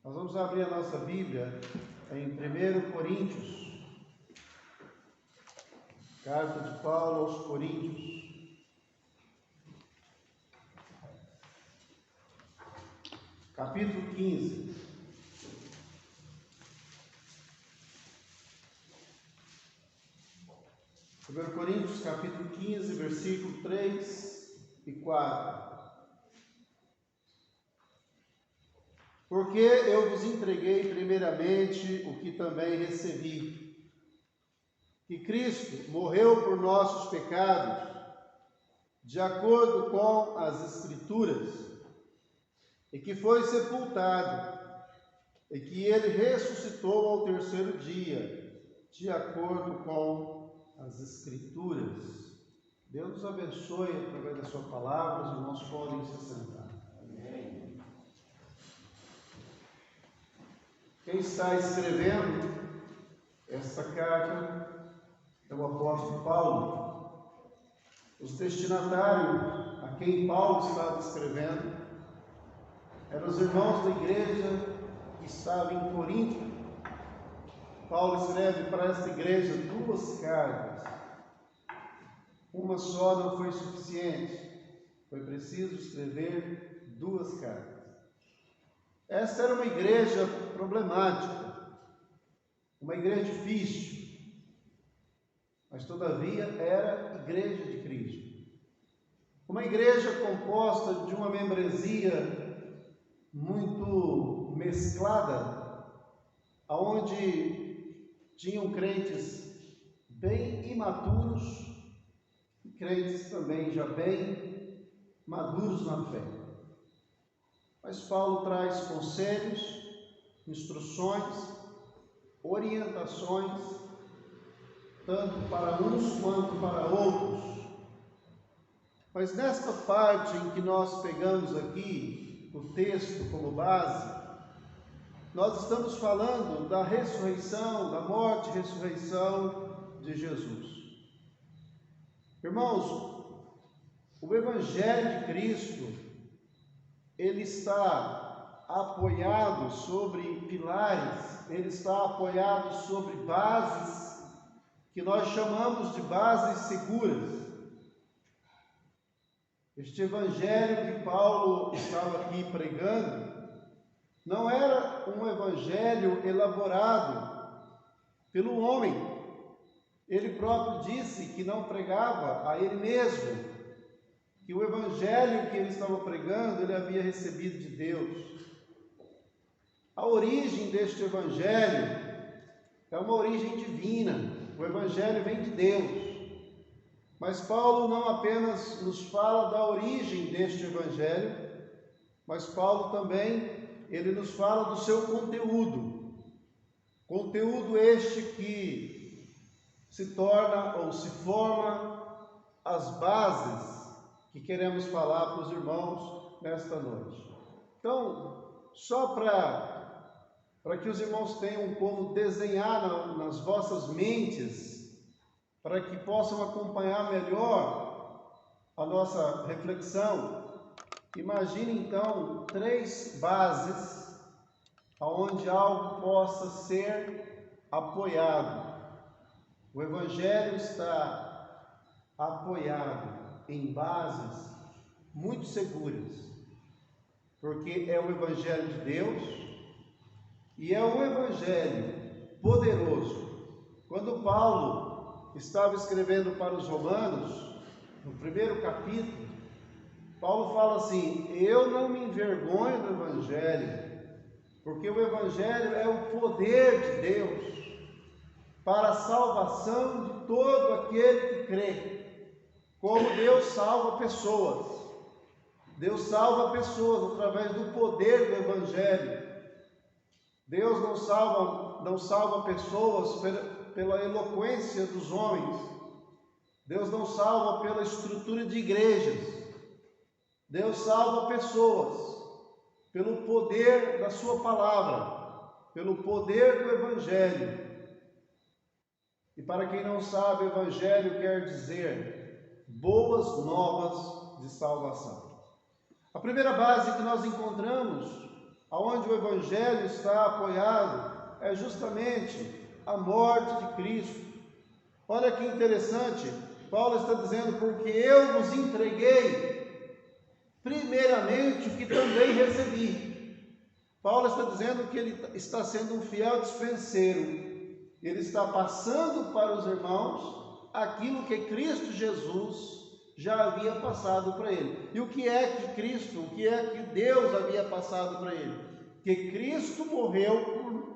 Nós vamos abrir a nossa Bíblia em 1 Coríntios, carta de Paulo aos Coríntios, capítulo 15. 1 Coríntios, capítulo 15, versículo 3 e 4. Porque eu vos entreguei primeiramente o que também recebi, que Cristo morreu por nossos pecados, de acordo com as Escrituras, e que foi sepultado, e que ele ressuscitou ao terceiro dia, de acordo com as Escrituras. Deus nos abençoe através da sua palavra. Os irmãos podem se sentar. Quem está escrevendo esta carta é o apóstolo Paulo. Os destinatários a quem Paulo estava escrevendo eram os irmãos da igreja que estava em Corinto. Paulo escreve para esta igreja 2 cartas. Uma só não foi suficiente. Foi preciso escrever 2 cartas. Esta era uma igreja problemática, uma igreja difícil, mas todavia era igreja de Cristo. Uma igreja composta de uma membresia muito mesclada, onde tinham crentes bem imaturos e crentes também já bem maduros na fé. Mas Paulo traz conselhos, instruções, orientações, tanto para uns quanto para outros. Mas nesta parte em que nós pegamos aqui o texto como base, nós estamos falando da ressurreição, da morte e ressurreição de Jesus. Irmãos, o Evangelho de Cristo, ele está apoiado sobre pilares, ele está apoiado sobre bases que nós chamamos de bases seguras. Este evangelho que Paulo estava aqui pregando não era um evangelho elaborado pelo homem. Ele próprio disse que não pregava a ele mesmo, que o evangelho que ele estava pregando, ele havia recebido de Deus. A origem deste evangelho é uma origem divina. O evangelho vem de Deus. Mas Paulo não apenas nos fala da origem deste evangelho, mas Paulo também, ele nos fala do seu conteúdo. Conteúdo este que se torna ou se forma as bases que queremos falar para os irmãos nesta noite. Então, só para que os irmãos tenham como desenhar nas vossas mentes, para que possam acompanhar melhor a nossa reflexão, imagine então 3 bases onde algo possa ser apoiado. O Evangelho está apoiado em bases muito seguras, porque é o Evangelho de Deus e é um Evangelho poderoso. Quando Paulo estava escrevendo para os Romanos, no primeiro capítulo, Paulo fala assim: eu não me envergonho do Evangelho, porque o Evangelho é o poder de Deus para a salvação de todo aquele que crê. Como Deus salva pessoas. Deus salva pessoas através do poder do Evangelho. Deus não salva pessoas pela eloquência dos homens. Deus não salva pela estrutura de igrejas. Deus salva pessoas pelo poder da sua palavra, pelo poder do Evangelho. E para quem não sabe, Evangelho quer dizer boas novas de salvação. A primeira base que nós encontramos aonde o Evangelho está apoiado, é justamente a morte de Cristo. Olha que interessante, Paulo está dizendo, porque eu vos entreguei primeiramente o que também recebi. Paulo está dizendo que ele está sendo um fiel dispenseiro, ele está passando para os irmãos aquilo que Cristo Jesus já havia passado para ele. E o que é que Cristo, o que é que Deus havia passado para ele? Que Cristo morreu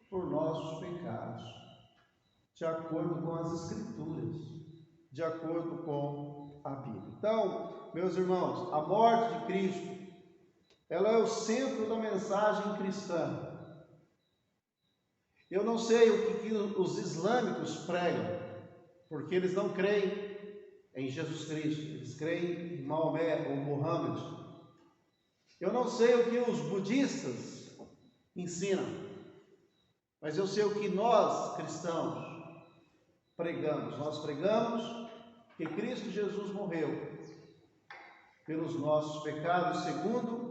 por nossos pecados, de acordo com as Escrituras, de acordo com a Bíblia. Então, meus irmãos, a morte de Cristo, ela é o centro da mensagem cristã. Eu não sei o que os islâmicos pregam, porque eles não creem em Jesus Cristo, eles creem em Maomé ou Mohammed. Eu não sei o que os budistas ensinam, mas eu sei o que nós, cristãos, pregamos. Nós pregamos que Cristo Jesus morreu pelos nossos pecados, segundo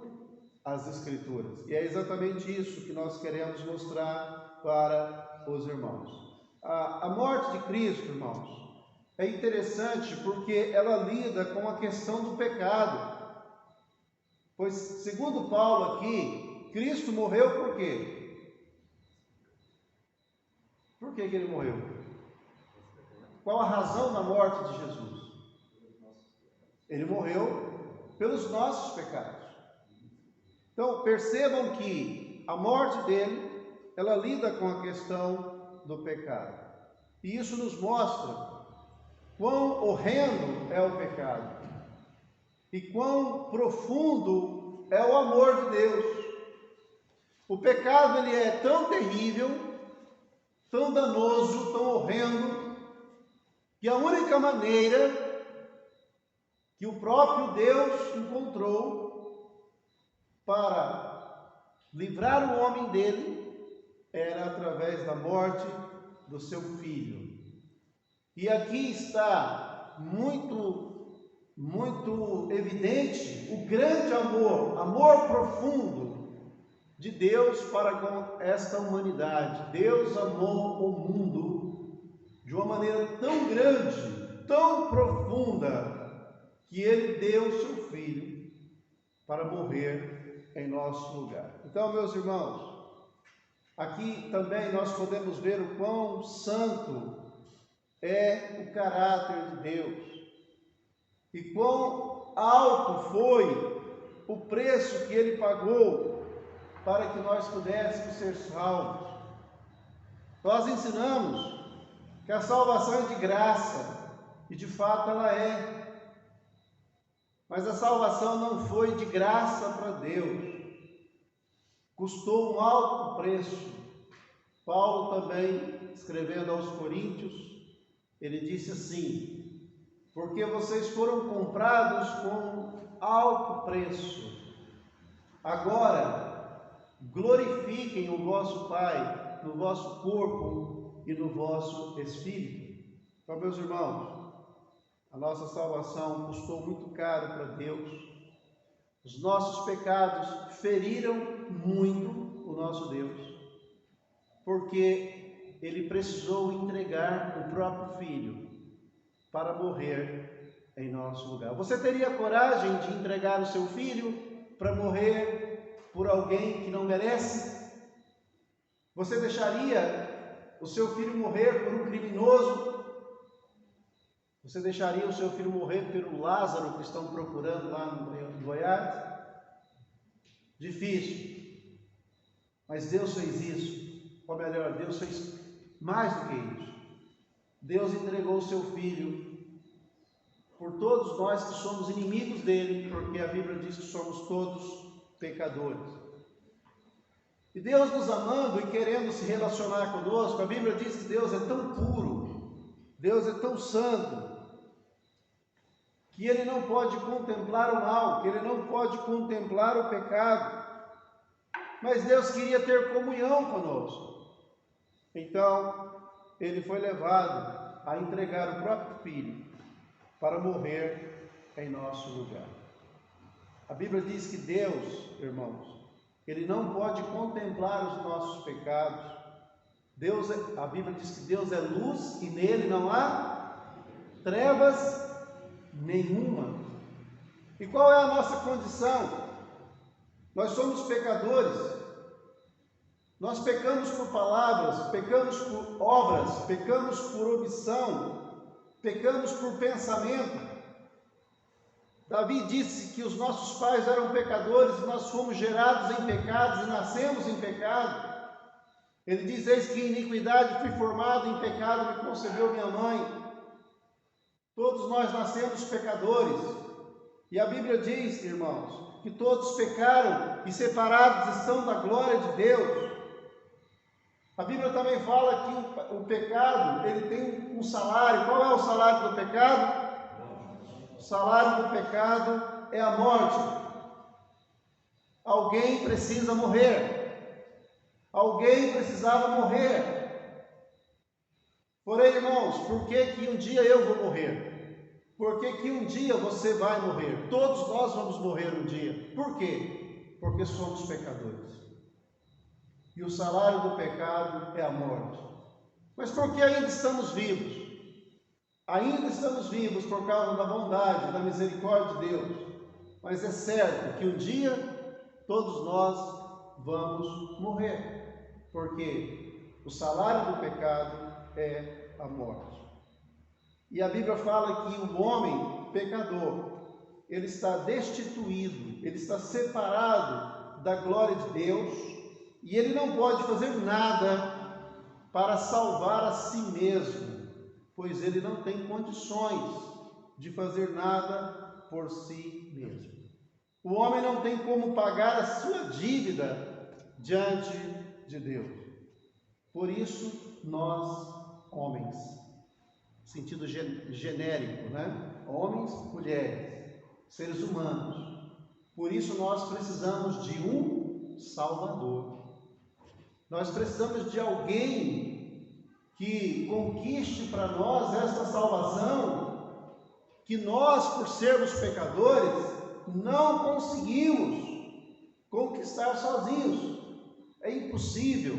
as Escrituras. E é exatamente isso que nós queremos mostrar para os irmãos. A morte de Cristo, irmãos, é interessante porque ela lida com a questão do pecado. Pois, segundo Paulo aqui, Cristo morreu por quê? Por que ele morreu? Qual a razão da morte de Jesus? Ele morreu pelos nossos pecados. Então, percebam que a morte dele, ela lida com a questão do pecado. E isso nos mostra quão horrendo é o pecado e quão profundo é o amor de Deus. O pecado, ele é tão terrível, tão danoso, tão horrendo, que a única maneira que o próprio Deus encontrou para livrar o homem dele era através da morte do seu filho. E aqui está muito evidente o grande amor profundo de Deus para com esta humanidade. Deus amou o mundo de uma maneira tão grande, tão profunda, que Ele deu o seu Filho para morrer em nosso lugar. Então, meus irmãos, aqui também nós podemos ver o quão santo é o caráter de Deus e quão alto foi o preço que Ele pagou para que nós pudéssemos ser salvos. Nós ensinamos que a salvação é de graça, e de fato ela é. Mas a salvação não foi de graça para Deus. Custou um alto preço. Paulo também, escrevendo aos Coríntios, ele disse assim: porque vocês foram comprados com alto preço. Agora, glorifiquem o vosso Pai no vosso corpo e no vosso espírito. Então, meus irmãos, a nossa salvação custou muito caro para Deus. Os nossos pecados feriram muito o nosso Deus, porque Ele precisou entregar o próprio Filho para morrer em nosso lugar. Você teria coragem de entregar o seu filho para morrer por alguém que não merece? Você deixaria o seu filho morrer por um criminoso? Você deixaria o seu filho morrer pelo Lázaro que estão procurando lá no Goiás? Difícil. Mas Deus fez isso. Ou melhor, Deus fez mais do que isso. Deus entregou o seu Filho por todos nós que somos inimigos dele, porque a Bíblia diz que somos todos pecadores. E Deus nos amando e querendo se relacionar conosco, a Bíblia diz que Deus é tão puro, Deus é tão santo, que Ele não pode contemplar o mal, que Ele não pode contemplar o pecado. Mas Deus queria ter comunhão conosco. Então, Ele foi levado a entregar o próprio Filho para morrer em nosso lugar. A Bíblia diz que Deus, irmãos, Ele não pode contemplar os nossos pecados. A Bíblia diz que Deus é luz e nele não há trevas nenhuma. E qual é a nossa condição? Nós somos pecadores. Nós pecamos por palavras, pecamos por obras, pecamos por omissão, pecamos por pensamento. Davi disse que os nossos pais eram pecadores e nós fomos gerados em pecados e nascemos em pecado. Ele diz: eis que em iniquidade fui formado, em pecado me concebeu minha mãe. Todos nós nascemos pecadores. E a Bíblia diz, irmãos, que todos pecaram e separados estão da glória de Deus. A Bíblia também fala que o pecado, ele tem um salário. Qual é o salário do pecado? O salário do pecado é a morte. Alguém precisa morrer. Alguém precisava morrer. Porém, irmãos, por que um dia eu vou morrer? Por que um dia você vai morrer? Todos nós vamos morrer um dia. Por quê? Porque somos pecadores. E o salário do pecado é a morte. Mas por que ainda estamos vivos? Ainda estamos vivos por causa da bondade, da misericórdia de Deus. Mas é certo que um dia todos nós vamos morrer. Porque o salário do pecado é a morte. E a Bíblia fala que o homem pecador, ele está destituído, ele está separado da glória de Deus, e ele não pode fazer nada para salvar a si mesmo, pois ele não tem condições de fazer nada por si mesmo. O homem não tem como pagar a sua dívida diante de Deus. Por isso, nós, homens, sentido genérico, né? Homens, mulheres, seres humanos. Por isso nós precisamos de um Salvador. Nós precisamos de alguém que conquiste para nós esta salvação, que nós, por sermos pecadores, não conseguimos conquistar sozinhos. É impossível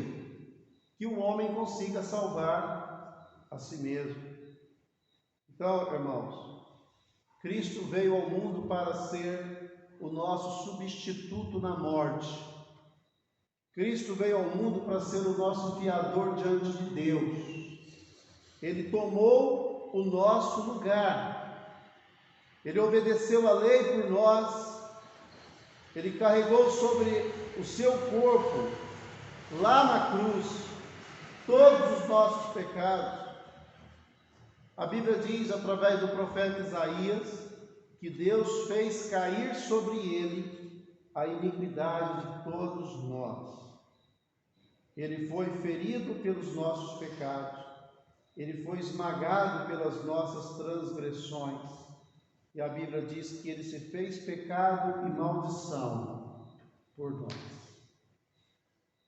que o homem consiga salvar a si mesmo. Então, irmãos, Cristo veio ao mundo para ser o nosso substituto na morte. Cristo veio ao mundo para ser o nosso fiador diante de Deus. Ele tomou o nosso lugar. Ele obedeceu a lei por nós. Ele carregou sobre o seu corpo, lá na cruz, todos os nossos pecados. A Bíblia diz, através do profeta Isaías, que Deus fez cair sobre ele a iniquidade de todos nós. Ele foi ferido pelos nossos pecados, ele foi esmagado pelas nossas transgressões. E a Bíblia diz que ele se fez pecado e maldição por nós.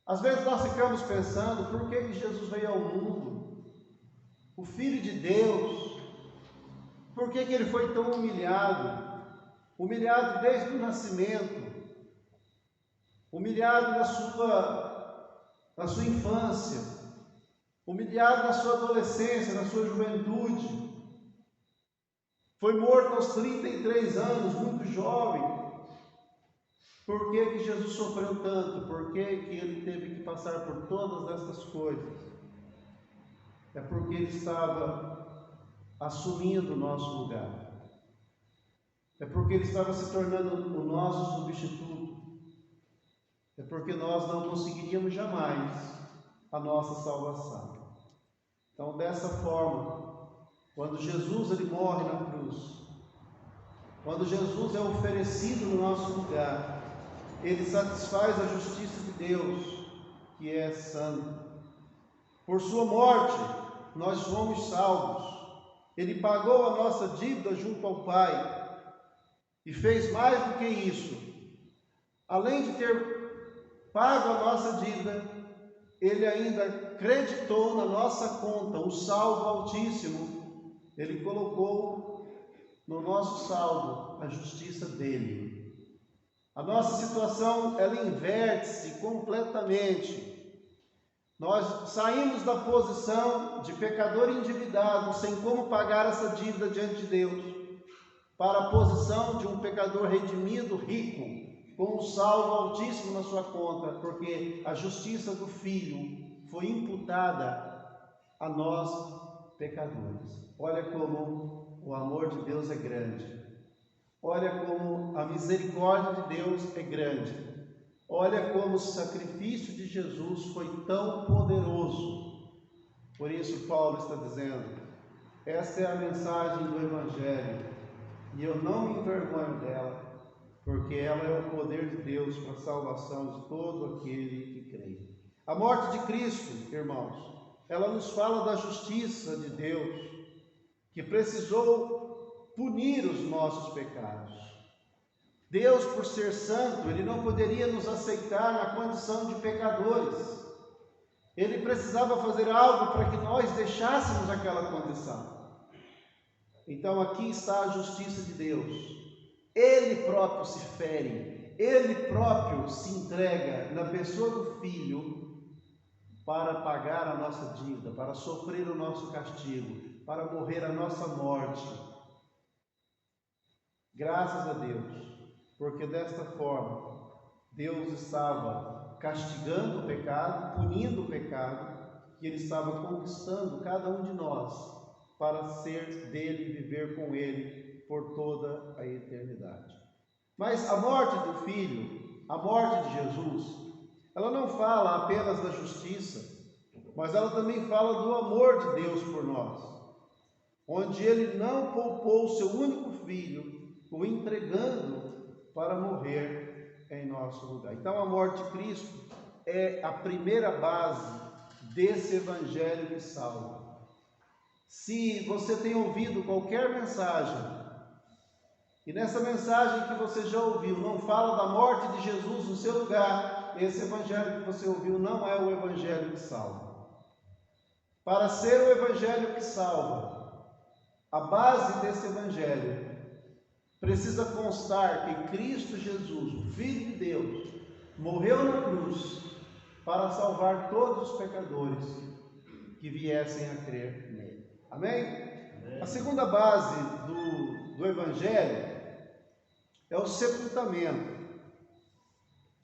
Às vezes nós ficamos pensando, por que Jesus veio ao mundo? O Filho de Deus, por que ele foi tão humilhado? Humilhado desde o nascimento, humilhado na sua infância, humilhado na sua adolescência, na sua juventude. Foi morto aos 33 anos, muito jovem. Por que Jesus sofreu tanto? Por que ele teve que passar por todas essas coisas? É porque ele estava assumindo o nosso lugar. É porque ele estava se tornando o nosso substituto. É porque nós não conseguiríamos jamais a nossa salvação. Então, dessa forma, quando Jesus ele morre na cruz, quando Jesus é oferecido no nosso lugar, ele satisfaz a justiça de Deus, que é santa. Por sua morte, nós fomos salvos. Ele pagou a nossa dívida junto ao Pai e fez mais do que isso. Além de ter pago a nossa dívida, ele ainda creditou na nossa conta o saldo altíssimo. Ele colocou no nosso saldo a justiça dele. A nossa situação, ela inverte-se completamente. Nós saímos da posição de pecador endividado, sem como pagar essa dívida diante de Deus, para a posição de um pecador redimido, rico, com um saldo altíssimo na sua conta, porque a justiça do Filho foi imputada a nós, pecadores. Olha como o amor de Deus é grande. Olha como a misericórdia de Deus é grande. Olha como o sacrifício de Jesus foi tão poderoso. Por isso Paulo está dizendo, essa é a mensagem do Evangelho, e eu não me envergonho dela, porque ela é o poder de Deus para a salvação de todo aquele que crê. A morte de Cristo, irmãos, ela nos fala da justiça de Deus, que precisou punir os nossos pecados. Deus, por ser santo, Ele não poderia nos aceitar na condição de pecadores. Ele precisava fazer algo para que nós deixássemos aquela condição. Então aqui está a justiça de Deus. Ele próprio se fere, Ele próprio se entrega na pessoa do Filho para pagar a nossa dívida, para sofrer o nosso castigo, para morrer a nossa morte. Graças a Deus. Porque desta forma, Deus estava castigando o pecado, punindo o pecado, e Ele estava conquistando cada um de nós para ser dele e viver com Ele por toda a eternidade. Mas a morte do Filho, a morte de Jesus, ela não fala apenas da justiça, mas ela também fala do amor de Deus por nós, onde Ele não poupou o seu único Filho, o entregando para morrer em nosso lugar. Então a morte de Cristo é a primeira base desse Evangelho que salva. Se você tem ouvido qualquer mensagem, e nessa mensagem que você já ouviu não fala da morte de Jesus no seu lugar, esse Evangelho que você ouviu não é o Evangelho que salva. Para ser o Evangelho que salva, a base desse Evangelho precisa constar que Cristo Jesus, o Filho de Deus, morreu na cruz para salvar todos os pecadores que viessem a crer nele. Amém? Amém. A segunda base do Evangelho é o sepultamento.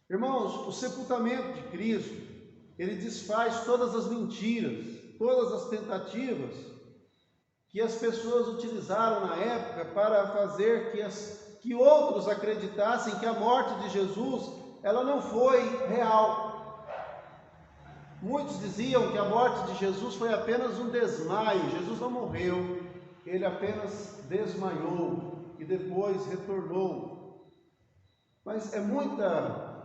Irmãos, o sepultamento de Cristo, ele desfaz todas as mentiras, todas as tentativas que as pessoas utilizaram na época para fazer que outros acreditassem que a morte de Jesus, ela não foi real. Muitos diziam que a morte de Jesus foi apenas um desmaio, Jesus não morreu, ele apenas desmaiou e depois retornou. Mas é muita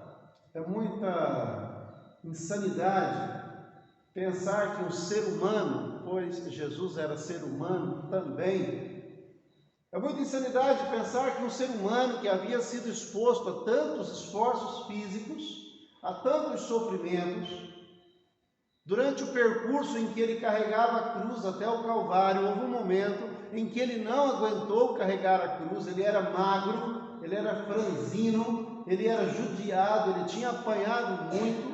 insanidade pensar que um ser humano, pois Jesus era ser humano também, é muita insanidade pensar que um ser humano que havia sido exposto a tantos esforços físicos, a tantos sofrimentos, durante o percurso em que ele carregava a cruz até o Calvário, houve um momento em que ele não aguentou carregar a cruz, ele era magro, ele era franzino, ele era judiado, ele tinha apanhado muito.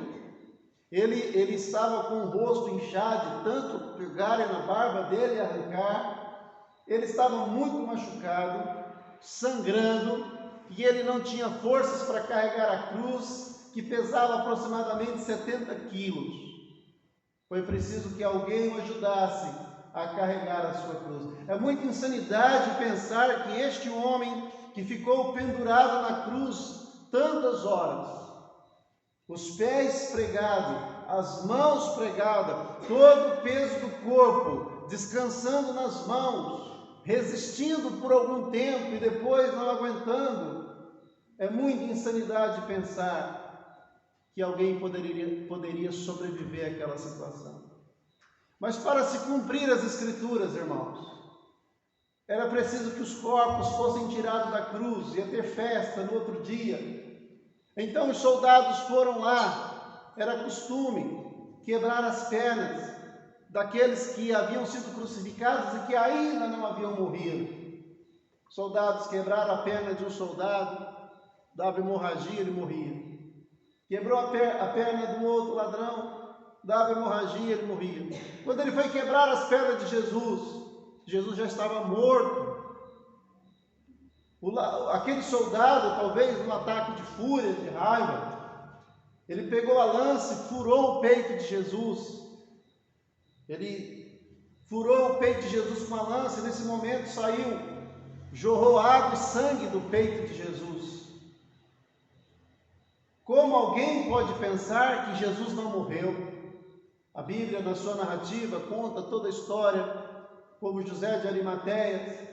Ele estava com o rosto inchado, de tanto pegarem na barba dele e arrancar. Ele estava muito machucado, sangrando, e ele não tinha forças para carregar a cruz, que pesava aproximadamente 70 quilos. Foi preciso que alguém o ajudasse a carregar a sua cruz. É muita insanidade pensar que este homem que ficou pendurado na cruz tantas horas, os pés pregados, as mãos pregadas, todo o peso do corpo descansando nas mãos, resistindo por algum tempo e depois não aguentando. É muita insanidade pensar que alguém poderia sobreviver àquela situação. Mas para se cumprir as Escrituras, irmãos, era preciso que os corpos fossem tirados da cruz, ia ter festa no outro dia. Então os soldados foram lá, era costume quebrar as pernas daqueles que haviam sido crucificados e que ainda não haviam morrido. Soldados quebraram a perna de um soldado, dava hemorragia, ele morria. Quebrou a perna do outro ladrão, dava hemorragia, ele morria. Quando ele foi quebrar as pernas de Jesus, Jesus já estava morto. Aquele soldado, talvez num ataque de fúria, de raiva, ele pegou a lança e furou o peito de Jesus. Ele furou o peito de Jesus com a lança, e nesse momento jorrou água e sangue do peito de Jesus. Como alguém pode pensar que Jesus não morreu? A Bíblia, na sua narrativa, conta toda a história, como José de Arimateia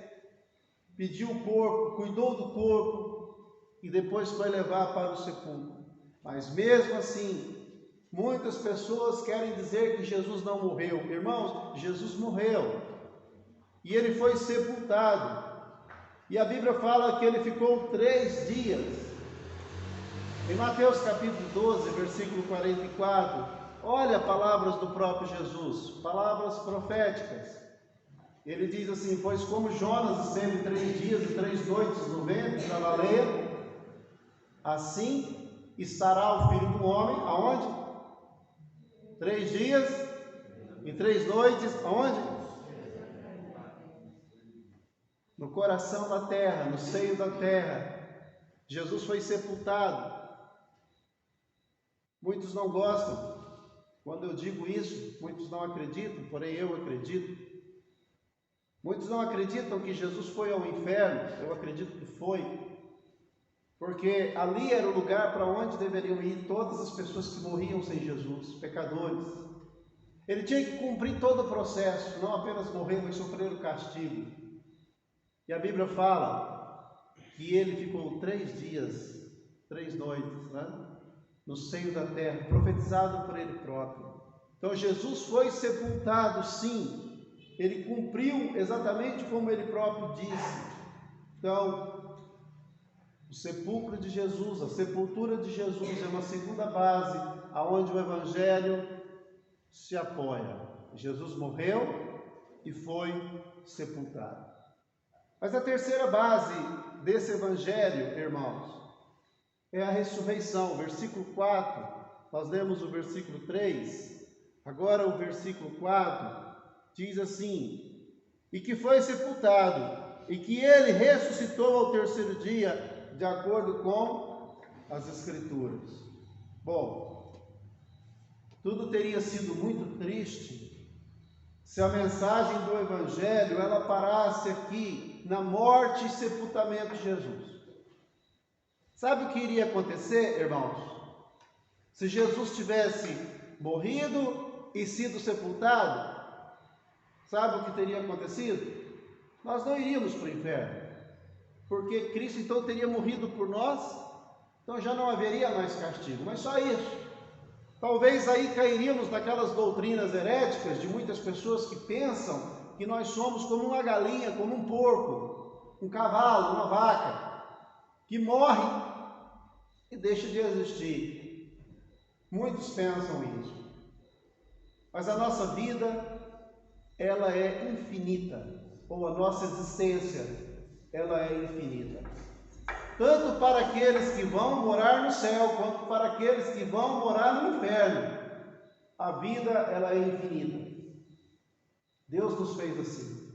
pediu o corpo, cuidou do corpo e depois foi levar para o sepulcro. Mas mesmo assim, muitas pessoas querem dizer que Jesus não morreu. Irmãos, Jesus morreu e ele foi sepultado. E a Bíblia fala que ele ficou 3 dias. Em Mateus capítulo 12, versículo 44, olha palavras do próprio Jesus, palavras proféticas. Ele diz assim: pois como Jonas esteve 3 dias e 3 noites no ventre da baleia, assim estará o Filho do Homem, aonde? 3 dias e 3 noites, aonde? No coração da terra, no seio da terra. Jesus foi sepultado. Muitos não gostam quando eu digo isso, muitos não acreditam, porém eu acredito. Muitos não acreditam que Jesus foi ao inferno, eu acredito que foi, porque ali era o lugar para onde deveriam ir todas as pessoas que morriam sem Jesus, pecadores. Ele tinha que cumprir todo o processo, não apenas morrer, mas sofrer o castigo. E a Bíblia fala que ele ficou 3 dias, 3 noites, no seio da terra, profetizado por ele próprio. Então Jesus foi sepultado, sim, ele cumpriu exatamente como ele próprio disse. Então, o sepulcro de Jesus, a sepultura de Jesus é uma segunda base aonde o Evangelho se apoia. Jesus morreu e foi sepultado. Mas a terceira base desse Evangelho, irmãos, é a ressurreição. Versículo 4, nós lemos o versículo 3, agora o versículo 4 diz assim: e que foi sepultado, e que ele ressuscitou ao 3º dia, de acordo com as Escrituras. Bom, tudo teria sido muito triste se a mensagem do Evangelho ela parasse aqui na morte e sepultamento de Jesus. Sabe o que iria acontecer, irmãos? Se Jesus tivesse morrido e sido sepultado, sabe o que teria acontecido? Nós não iríamos para o inferno, porque Cristo então teria morrido por nós, então já não haveria mais castigo. Mas só isso. Talvez aí cairíamos naquelas doutrinas heréticas de muitas pessoas que pensam que nós somos como uma galinha, como um porco, um cavalo, uma vaca, que morre e deixa de existir. Muitos pensam isso. Mas a nossa vida, ela é infinita, ou a nossa existência, ela é infinita. Tanto para aqueles que vão morar no céu, quanto para aqueles que vão morar no inferno. A vida, ela é infinita. Deus nos fez assim.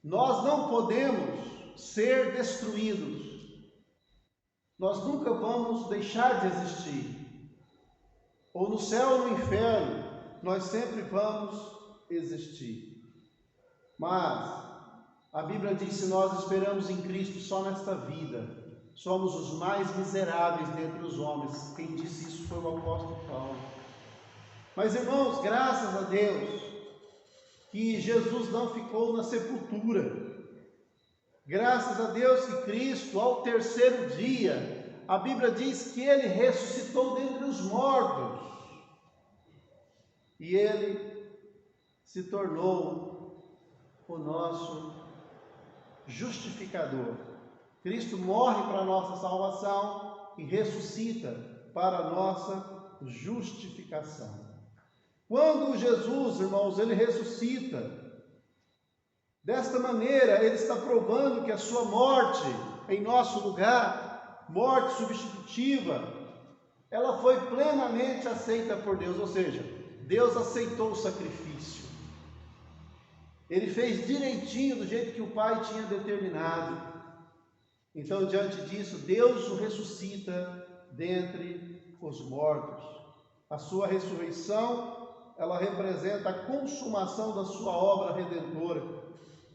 Nós não podemos ser destruídos. Nós nunca vamos deixar de existir. Ou no céu ou no inferno, nós sempre vamos existir. Mas a Bíblia diz: se nós esperamos em Cristo só nesta vida, somos os mais miseráveis dentre os homens. Quem disse isso foi o apóstolo Paulo. Mas, irmãos, graças a Deus que Jesus não ficou na sepultura. Graças a Deus que Cristo, ao 3º dia, a Bíblia diz que ele ressuscitou dentre os mortos. E ele se tornou o nosso justificador. Cristo morre para a nossa salvação e ressuscita para a nossa justificação. Quando Jesus, irmãos, ele ressuscita, desta maneira ele está provando que a sua morte em nosso lugar morte substitutiva, ela foi plenamente aceita por Deus, ou seja, Deus aceitou o sacrifício. Ele fez direitinho do jeito que o Pai tinha determinado. Então, diante disso, Deus o ressuscita dentre os mortos. A sua ressurreição, ela representa a consumação da sua obra redentora.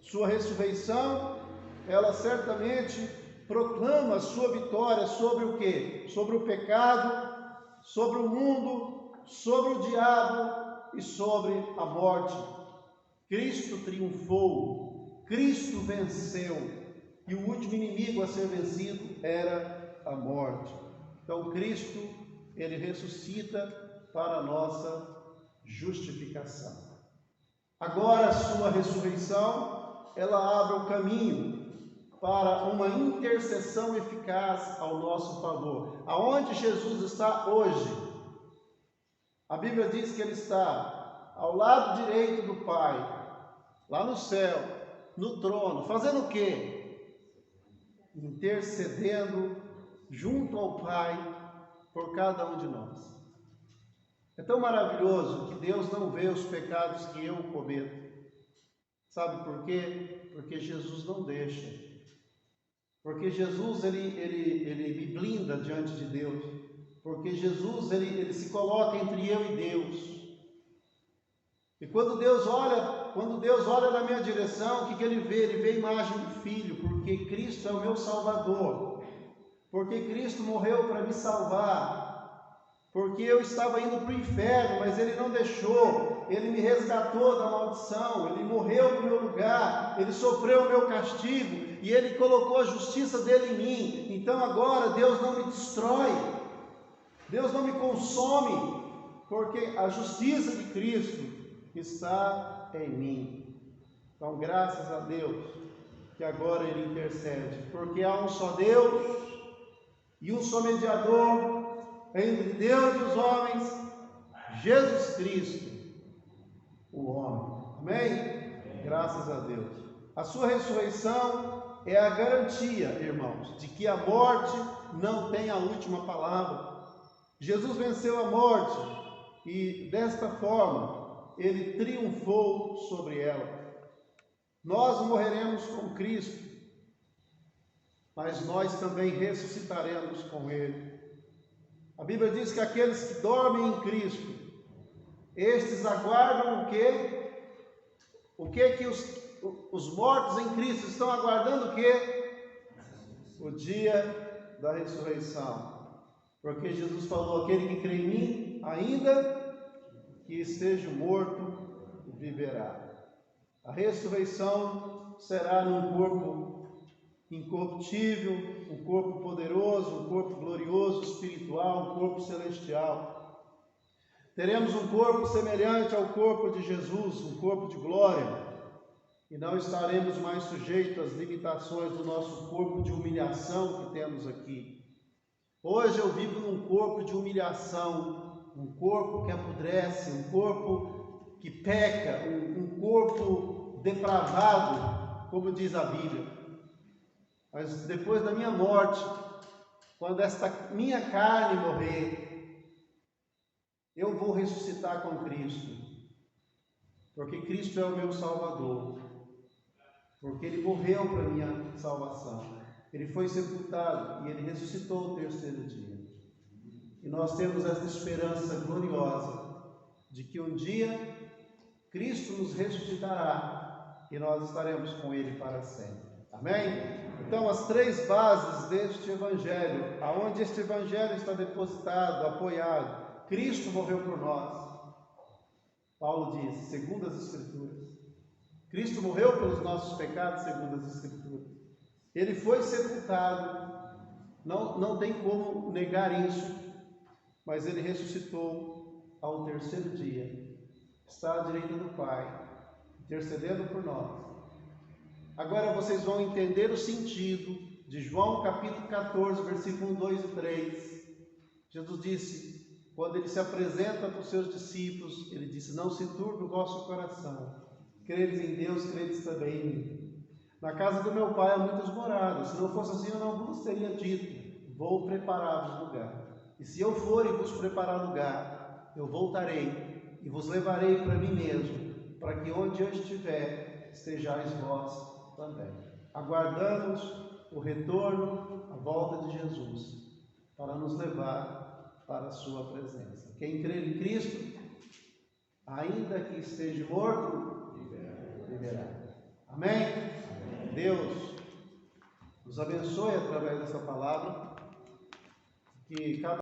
Sua ressurreição, ela certamente proclama a sua vitória sobre o quê? Sobre o pecado, sobre o mundo, sobre o diabo e sobre a morte. Cristo triunfou, Cristo venceu, e o último inimigo a ser vencido era a morte. Então Cristo, ele ressuscita para a nossa justificação. Agora a sua ressurreição, ela abre o caminho para uma intercessão eficaz ao nosso favor. Aonde Jesus está hoje? A Bíblia diz que ele está ao lado direito do Pai, lá no céu, no trono, fazendo o quê? Intercedendo junto ao Pai por cada um de nós. É tão maravilhoso que Deus não vê os pecados que eu cometo. Sabe por quê? Porque Jesus não deixa. Porque Jesus, ele me blinda diante de Deus. Porque Jesus, ele se coloca entre eu e Deus. E quando Deus olha na minha direção, o que ele vê? Ele vê a imagem do Filho, porque Cristo é o meu Salvador. Porque Cristo morreu para me salvar. Porque eu estava indo para o inferno, mas Ele não deixou. Ele me resgatou da maldição. Ele morreu no meu lugar. Ele sofreu o meu castigo. E Ele colocou a justiça dele em mim. Então agora Deus não me destrói. Deus não me consome. Porque a justiça de Cristo está em mim. Então graças a Deus que agora Ele intercede. Porque há um só Deus e um só mediador entre Deus e os homens, Jesus Cristo, o homem. Amém? Graças a Deus. A sua ressurreição é a garantia, irmãos, de que a morte não tem a última palavra. Jesus venceu a morte e, desta forma, Ele triunfou sobre ela. Nós morreremos com Cristo, mas nós também ressuscitaremos com Ele. A Bíblia diz que aqueles que dormem em Cristo, estes aguardam o quê? O que que os mortos em Cristo estão aguardando o quê? O dia da ressurreição. Porque Jesus falou, aquele que crê em mim, ainda que esteja morto, viverá. A ressurreição será num corpo incorruptível, um corpo poderoso, um corpo glorioso, espiritual, um corpo celestial. Teremos um corpo semelhante ao corpo de Jesus, um corpo de glória, e não estaremos mais sujeitos às limitações do nosso corpo de humilhação que temos aqui. Hoje eu vivo num corpo de humilhação, um corpo que apodrece, um corpo que peca, um corpo depravado, como diz a Bíblia. Mas depois da minha morte, quando esta minha carne morrer, eu vou ressuscitar com Cristo. Porque Cristo é o meu Salvador. Porque Ele morreu para a minha salvação. Ele foi sepultado e Ele ressuscitou no terceiro dia. E nós temos essa esperança gloriosa de que um dia Cristo nos ressuscitará e nós estaremos com Ele para sempre. Amém? Então, as três bases deste Evangelho, aonde este Evangelho está depositado, apoiado, Cristo morreu por nós. Paulo diz, segundo as Escrituras. Cristo morreu pelos nossos pecados, segundo as Escrituras. Ele foi sepultado, não tem como negar isso, mas Ele ressuscitou ao terceiro dia. Está à direita do Pai, intercedendo por nós. Agora vocês vão entender o sentido de João capítulo 14, versículo 1, 2 e 3. Jesus disse, quando Ele se apresenta para os seus discípulos, Ele disse, não se turbe o vosso coração. Credes em Deus, credes também em mim. Na casa do meu Pai há muitas moradas. Se não fosse assim, eu não vos teria dito. vou preparar-vos lugar. E se eu for e vos preparar lugar, eu voltarei e vos levarei para mim mesmo, para que onde eu estiver, estejais vós também. Aguardamos o retorno, a volta de Jesus, para nos levar para a sua presença. Quem crê em Cristo, ainda que esteja morto, viverá. Amém? Amém? Deus nos abençoe através dessa palavra, que cada